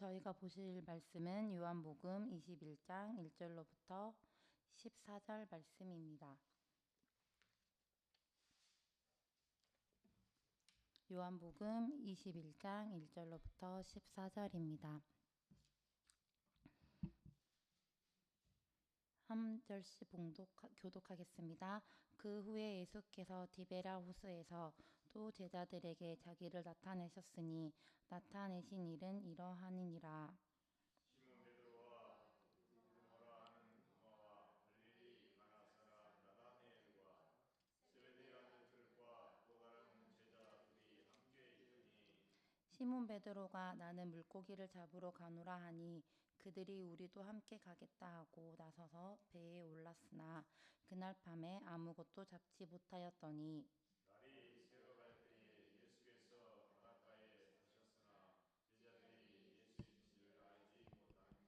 저희가 보실 말씀은 요한복음 21장 1절로부터 14절 말씀입니다. 요한복음 21장 1절로부터 14절입니다. 한 절씩 교독하겠습니다. 그 후에 예수께서 디베랴 호수에서 또 제자들에게 자기를 나타내셨으니 나타내신 일은 이러하니라. 시몬 베드로와 두모라 하는 도마와 갈릴리 가나 사람 나다나엘과 세베데의 아들 들과 또 다른 제자 둘이 함께 있더니 시몬 베드로가 나는 물고기를 잡으러 가노라 하니 그들이 우리도 함께 가겠다 하고 나서서 배에 올랐으나 그날 밤에 아무것도 잡지 못하였더니 날이 새어갈 때에 예수께서 바닷가에 가셨으나 제자들이 예수이신지를 알지 못하니라.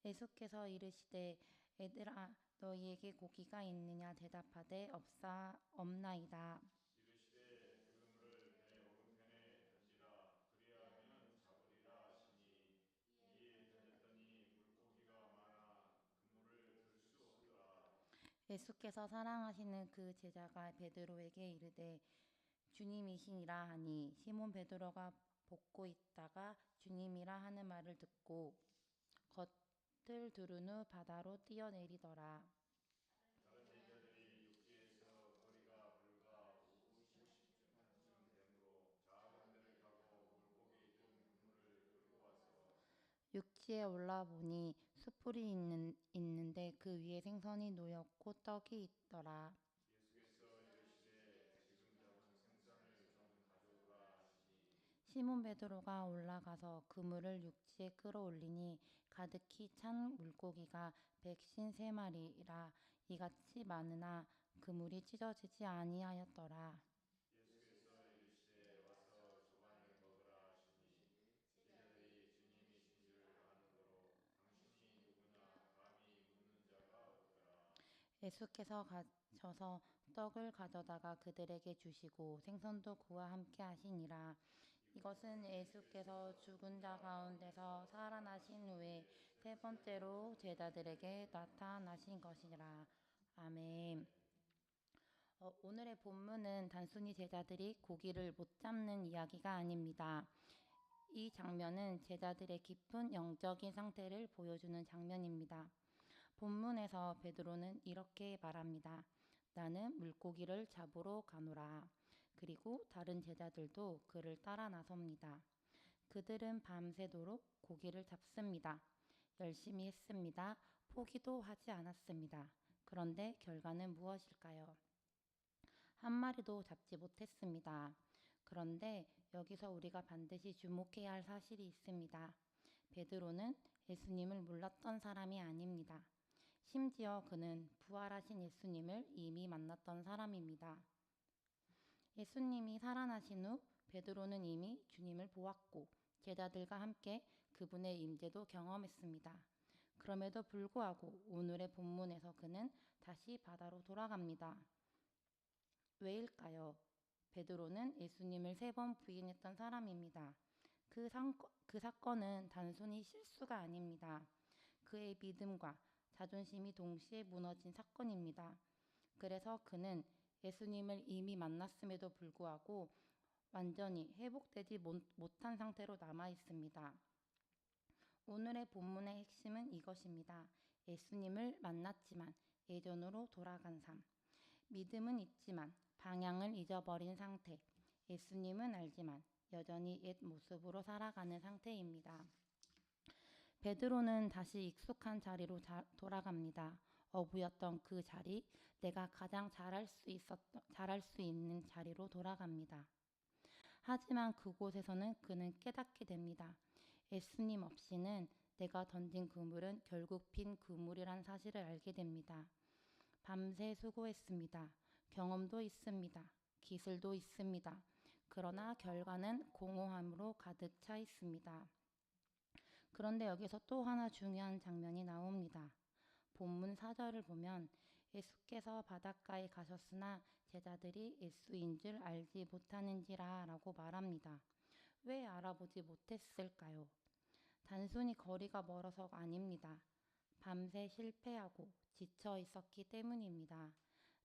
예수께서 이르시되 애들아 너희에게 고기가 있느냐 대답하되 없나이다. 이르시되 그물을 배 오른편에 던지라 그리하면 잡으리라 하시니 이에 던졌더니 물고기가 많아 그물을 들 수 없더라. 예수께서 사랑하시는 그 제자가 베드로에게 이르되 주님이시니라 하니 시몬 베드로가 볶고 있다가 주님이라 하는 말을 듣고 겉을 두른 후 바다로 뛰어내리더라. 다른 제자들이 육지에서 거리가 불과 50쯤 되므로 작은 배를 타고 물고기 든 그물을 끌고 와서 육지에 올라보니 숯불이 있는데 그 위에 생선이 놓였고 떡이 있더라. 예수께서 이르시되 지금 잡은 생선을 좀 가져오라 하시니 시몬 베드로가 올라가서 그물을 육지에 끌어올리니 가득히 찬 물고기가 153마리라 이같이 많으나 그물이 찢어지지 아니하였더라. 예수께서 이르시되 와서 조반을 먹으라 하시니 제자들이 주님이신 줄 아는 거로 당신이 누구냐 감히 묻는 자가 없더라. 예수께서 가셔서 떡을 가져다가 그들에게 주시고 생선도 그와 함께 하시니라. 이것은 예수께서 죽은 자 가운데서 살아나신 후에 세 번째로 제자들에게 나타나신 것이라. 아멘. 오늘의 본문은 단순히 제자들이 고기를 못 잡는 이야기가 아닙니다. 이 장면은 제자들의 깊은 영적인 상태를 보여주는 장면입니다. 본문에서 베드로는 이렇게 말합니다. 나는 물고기를 잡으러 가노라. 그리고 다른 제자들도 그를 따라 나섭니다. 그들은 밤새도록 고기를 잡습니다. 열심히 했습니다. 포기도 하지 않았습니다. 그런데 결과는 무엇일까요? 한 마리도 잡지 못했습니다. 그런데 여기서 우리가 반드시 주목해야 할 사실이 있습니다. 베드로는 예수님을 몰랐던 사람이 아닙니다. 심지어 그는 부활하신 예수님을 이미 만났던 사람입니다. 예수님이 살아나신 후 베드로는 이미 주님을 보았고 제자들과 함께 그분의 임재도 경험했습니다. 그럼에도 불구하고 오늘의 본문에서 그는 다시 바다로 돌아갑니다. 왜일까요? 베드로는 예수님을 3번 부인했던 사람입니다. 그 사건은 단순히 실수가 아닙니다. 그의 믿음과 자존심이 동시에 무너진 사건입니다. 그래서 그는 예수님을 이미 만났음에도 불구하고 완전히 회복되지 못한 상태로 남아 있습니다. 오늘의 본문의 핵심은 이것입니다. 예수님을 만났지만 예전으로 돌아간 삶. 믿음은 있지만 방향을 잊어버린 상태. 예수님은 알지만 여전히 옛 모습으로 살아가는 상태입니다. 베드로는 다시 익숙한 자리로 돌아갑니다. 어부였던 그 자리, 내가 가장 잘할 수 있는 자리로 돌아갑니다. 하지만 그곳에서는 그는 깨닫게 됩니다. 예수님 없이는 내가 던진 그물은 결국 빈 그물이란 사실을 알게 됩니다. 밤새 수고했습니다. 경험도 있습니다. 기술도 있습니다. 그러나 결과는 공허함으로 가득 차 있습니다. 그런데 여기서 또 하나 중요한 장면이 나옵니다. 본문 4절을 보면 예수께서 바닷가에 가셨으나 제자들이 예수인 줄 알지 못하는지라 라고 말합니다. 왜 알아보지 못했을까요? 단순히 거리가 멀어서가 아닙니다. 밤새 실패하고 지쳐 있었기 때문입니다.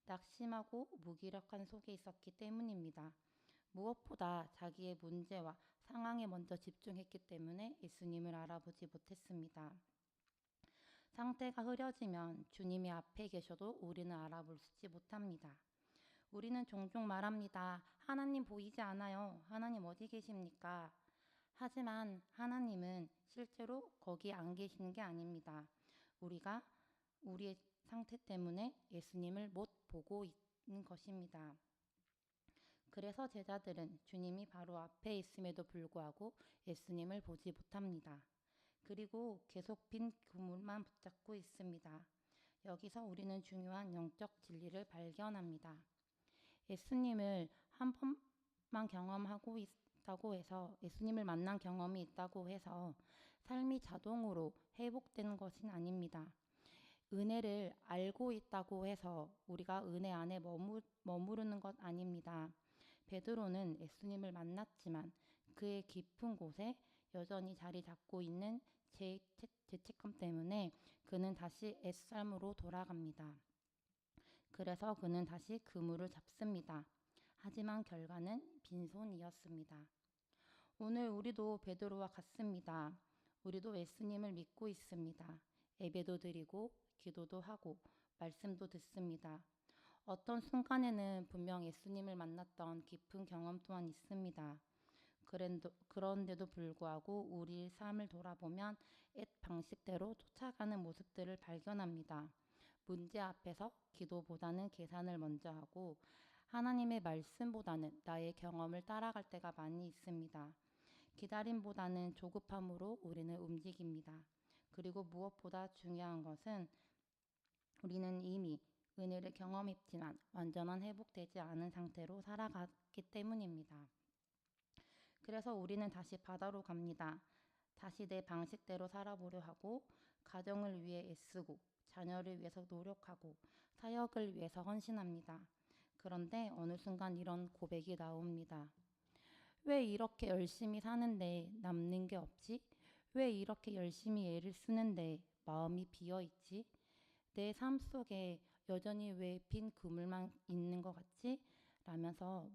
낙심하고 무기력한 속에 있었기 때문입니다. 무엇보다 자기의 문제와 상황에 먼저 집중했기 때문에 예수님을 알아보지 못했습니다. 상태가 흐려지면 주님이 앞에 계셔도 우리는 알아보지 못합니다. 우리는 종종 말합니다. 하나님 보이지 않아요. 하나님 어디 계십니까? 하지만 하나님은 실제로 거기 안 계시는 게 아닙니다. 우리가 우리의 상태 때문에 예수님을 못 보고 있는 것입니다. 그래서 제자들은 주님이 바로 앞에 있음에도 불구하고 예수님을 보지 못합니다. 그리고 계속 빈 그물만 붙잡고 있습니다. 여기서 우리는 중요한 영적 진리를 발견합니다. 예수님을 한 번만 경험하고 있다고 해서 예수님을 만난 경험이 있다고 해서 삶이 자동으로 회복되는 것은 아닙니다. 은혜를 알고 있다고 해서 우리가 은혜 안에 머무르는 것 아닙니다. 베드로는 예수님을 만났지만 그의 깊은 곳에 여전히 자리 잡고 있는 죄책감 때문에 그는 다시 옛삶으로 돌아갑니다. 그래서 그는 다시 그물을 잡습니다. 하지만 결과는 빈손이었습니다. 오늘 우리도 베드로와 같습니다. 우리도 예수님을 믿고 있습니다. 예배도 드리고 기도도 하고 말씀도 듣습니다. 어떤 순간에는 분명 예수님을 만났던 깊은 경험 또한 있습니다. 그런데도 불구하고 우리의 삶을 돌아보면 옛 방식대로 쫓아가는 모습들을 발견합니다. 문제 앞에서 기도보다는 계산을 먼저 하고 하나님의 말씀보다는 나의 경험을 따라갈 때가 많이 있습니다. 기다림보다는 조급함으로 우리는 움직입니다. 그리고 무엇보다 중요한 것은 우리는 이미 은혜를 경험했지만 완전한 회복되지 않은 상태로 살아갔기 때문입니다. 그래서 우리는 다시 바다로 갑니다. 다시 내 방식대로 살아보려 하고 가정을 위해 애쓰고 자녀를 위해서 노력하고 사역을 위해서 헌신합니다. 그런데 어느 순간 이런 고백이 나옵니다. 왜 이렇게 열심히 사는데 남는 게 없지? 왜 이렇게 열심히 애를 쓰는데 마음이 비어있지? 내 삶 속에 여전히 왜 빈 그물만 있는 것 같지? 라면서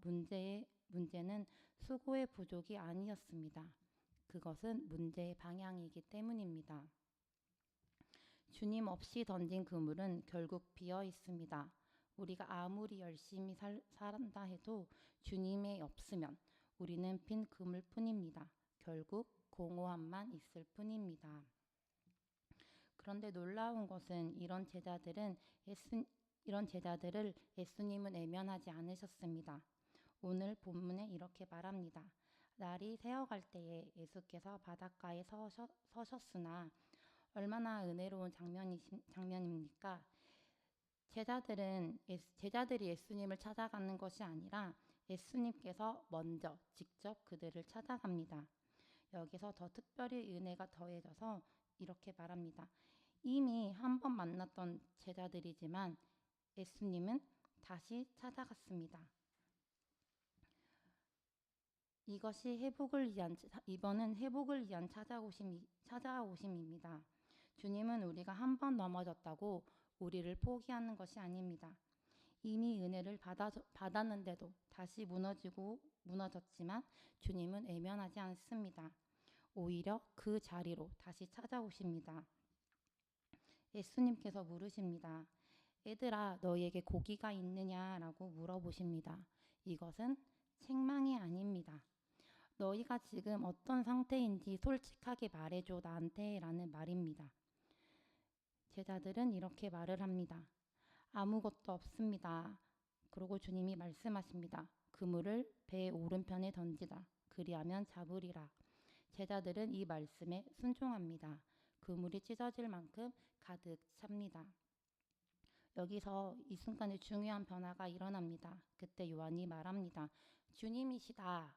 문제는 수고의 부족이 아니었습니다. 그것은 문제의 방향이기 때문입니다. 주님 없이 던진 그물은 결국 비어 있습니다. 우리가 아무리 열심히 살았다 해도 주님이 없으면 우리는 빈 그물 뿐입니다. 결국 공허함만 있을 뿐입니다. 그런데 놀라운 것은 이런 제자들을 예수님은 외면하지 않으셨습니다. 오늘 본문에 이렇게 말합니다. 날이 새어갈 때에 예수께서 바닷가에 서셨으나 얼마나 은혜로운 장면입니까? 제자들이 예수님을 찾아가는 것이 아니라 예수님께서 먼저 직접 그들을 찾아갑니다. 여기서 더 특별히 은혜가 더해져서 이렇게 말합니다. 이미 한 번 만났던 제자들이지만 예수님은 다시 찾아갔습니다. 이번은 회복을 위한 찾아오심입니다. 주님은 우리가 한 번 넘어졌다고 우리를 포기하는 것이 아닙니다. 이미 은혜를 받았는데도 다시 무너졌지만 주님은 외면하지 않습니다. 오히려 그 자리로 다시 찾아오십니다. 예수님께서 물으십니다. 얘들아, 너희에게 고기가 있느냐라고 물어보십니다. 이것은 책망이 아닙니다. 너희가 지금 어떤 상태인지 솔직하게 말해줘 나한테 라는 말입니다. 제자들은 이렇게 말을 합니다. 아무것도 없습니다. 그러고 주님이 말씀하십니다. 그물을 배의 오른편에 던지다. 그리하면 잡으리라. 제자들은 이 말씀에 순종합니다. 그물이 찢어질 만큼 가득 찹니다. 여기서 이 순간에 중요한 변화가 일어납니다. 그때 요한이 말합니다. 주님이시다.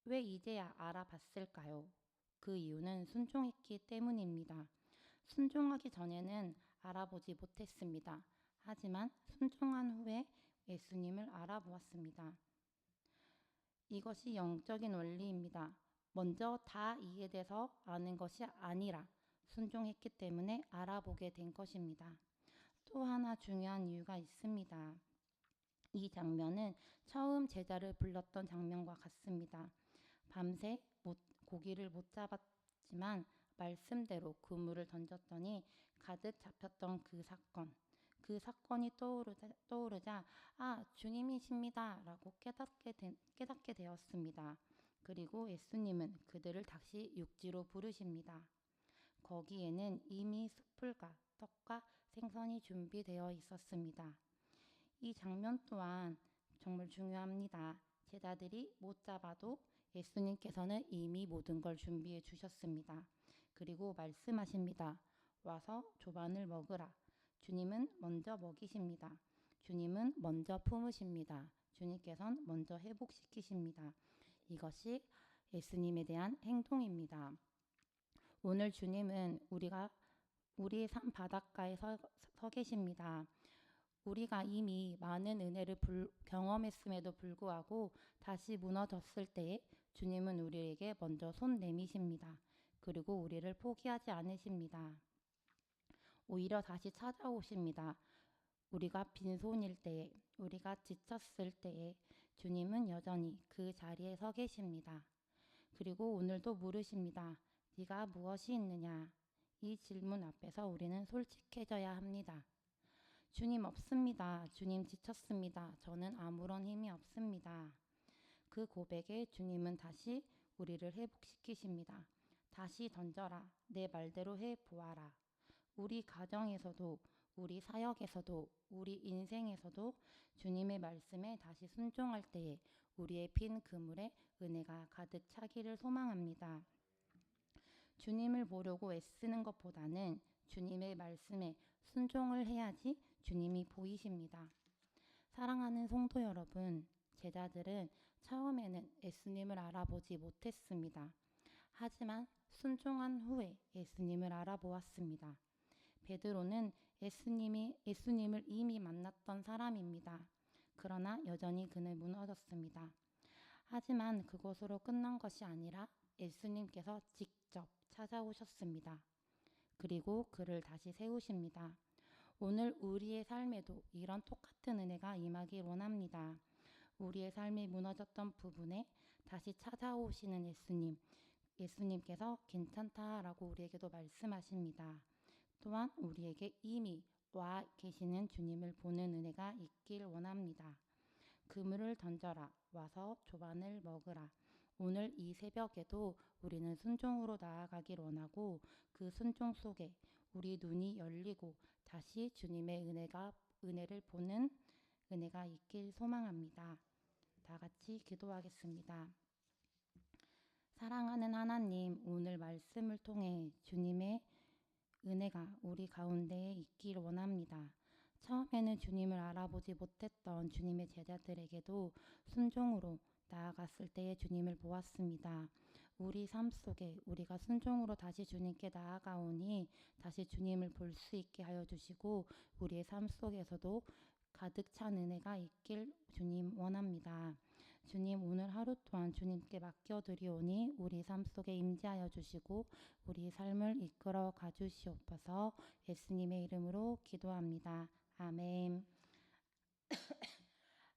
왜 이제야 알아봤을까요? 그 이유는 순종했기 때문입니다. 순종하기 전에는 알아보지 못했습니다. 하지만 순종한 후에 예수님을 알아보았습니다. 이것이 영적인 원리입니다. 먼저 다 이해돼서 아는 것이 아니라 순종했기 때문에 알아보게 된 것입니다. 또 하나 중요한 이유가 있습니다. 이 장면은 처음 제자를 불렀던 장면과 같습니다. 밤새 고기를 못 잡았지만 말씀대로 그물을 던졌더니 가득 잡혔던 그 사건이 떠오르자 주님이십니다 라고 깨닫게 되었습니다. 그리고 예수님은 그들을 다시 육지로 부르십니다. 거기에는 이미 숯불과 떡과 생선이 준비되어 있었습니다. 이 장면 또한 정말 중요합니다. 제자들이 못 잡아도 예수님께서는 이미 모든 걸 준비해 주셨습니다. 그리고 말씀하십니다. 와서 조반을 먹으라. 주님은 먼저 먹이십니다. 주님은 먼저 품으십니다. 주님께서는 먼저 회복시키십니다. 이것이 예수님에 대한 행동입니다. 오늘 주님은 우리의 삶 바닷가에 서 계십니다. 우리가 이미 많은 은혜를 경험했음에도 불구하고 다시 무너졌을 때에 주님은 우리에게 먼저 손 내미십니다. 그리고 우리를 포기하지 않으십니다. 오히려 다시 찾아오십니다. 우리가 빈손일 때에, 우리가 지쳤을 때에 주님은 여전히 그 자리에 서 계십니다. 그리고 오늘도 물으십니다. 네가 무엇이 있느냐? 이 질문 앞에서 우리는 솔직해져야 합니다. 주님 없습니다. 주님 지쳤습니다. 저는 아무런 힘이 없습니다. 그 고백에 주님은 다시 우리를 회복시키십니다. 다시 던져라. 내 말대로 해보아라. 우리 가정에서도, 우리 사역에서도, 우리 인생에서도 주님의 말씀에 다시 순종할 때에 우리의 빈 그물에 은혜가 가득 차기를 소망합니다. 주님을 보려고 애쓰는 것보다는 주님의 말씀에 순종을 해야지 주님이 보이십니다. 사랑하는 성도 여러분, 제자들은 처음에는 예수님을 알아보지 못했습니다. 하지만 순종한 후에 예수님을 알아보았습니다. 베드로는 예수님을 이미 만났던 사람입니다. 그러나 여전히 그는 무너졌습니다. 하지만 그것으로 끝난 것이 아니라 예수님께서 직접 찾아오셨습니다. 그리고 그를 다시 세우십니다. 오늘 우리의 삶에도 이런 똑같은 은혜가 임하길 원합니다. 우리의 삶이 무너졌던 부분에 다시 찾아오시는 예수님께서 괜찮다라고 우리에게도 말씀하십니다. 또한 우리에게 이미 와 계시는 주님을 보는 은혜가 있길 원합니다. 그물을 던져라. 와서 조반을 먹으라. 오늘 이 새벽에도 우리는 순종으로 나아가길 원하고 그 순종 속에 우리 눈이 열리고 다시 주님의 은혜를 보는 은혜가 있길 소망합니다. 다 같이 기도하겠습니다. 사랑하는 하나님, 오늘 말씀을 통해 주님의 은혜가 우리 가운데에 있길 원합니다. 처음에는 주님을 알아보지 못했던 주님의 제자들에게도 순종으로 나아갔을 때에 주님을 보았습니다. 우리 삶 속에 우리가 순종으로 다시 주님께 나아가오니 다시 주님을 볼 수 있게 하여 주시고 우리의 삶 속에서도 가득 찬 은혜가 있길 주님 원합니다. 주님 오늘 하루 또한 주님께 맡겨드리오니 우리 삶 속에 임재하여 주시고 우리 삶을 이끌어 가주시옵소서. 예수님의 이름으로 기도합니다. 아멘.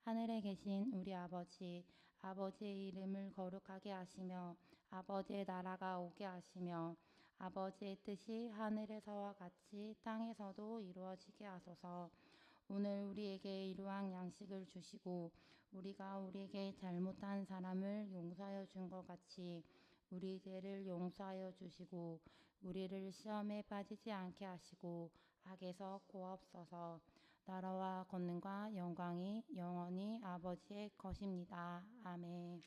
하늘에 계신 우리 아버지, 아버지의 이름을 거룩하게 하시며 아버지의 나라가 오게 하시며 아버지의 뜻이 하늘에서와 같이 땅에서도 이루어지게 하소서. 오늘 우리에게 일용할 양식을 주시고 우리가 우리에게 잘못한 사람을 용서하여 준 것 같이 우리 죄를 용서하여 주시고 우리를 시험에 빠지지 않게 하시고 악에서 구하옵소서. 나라와 권능과 영광이 영원히 아버지의 것입니다. 아멘.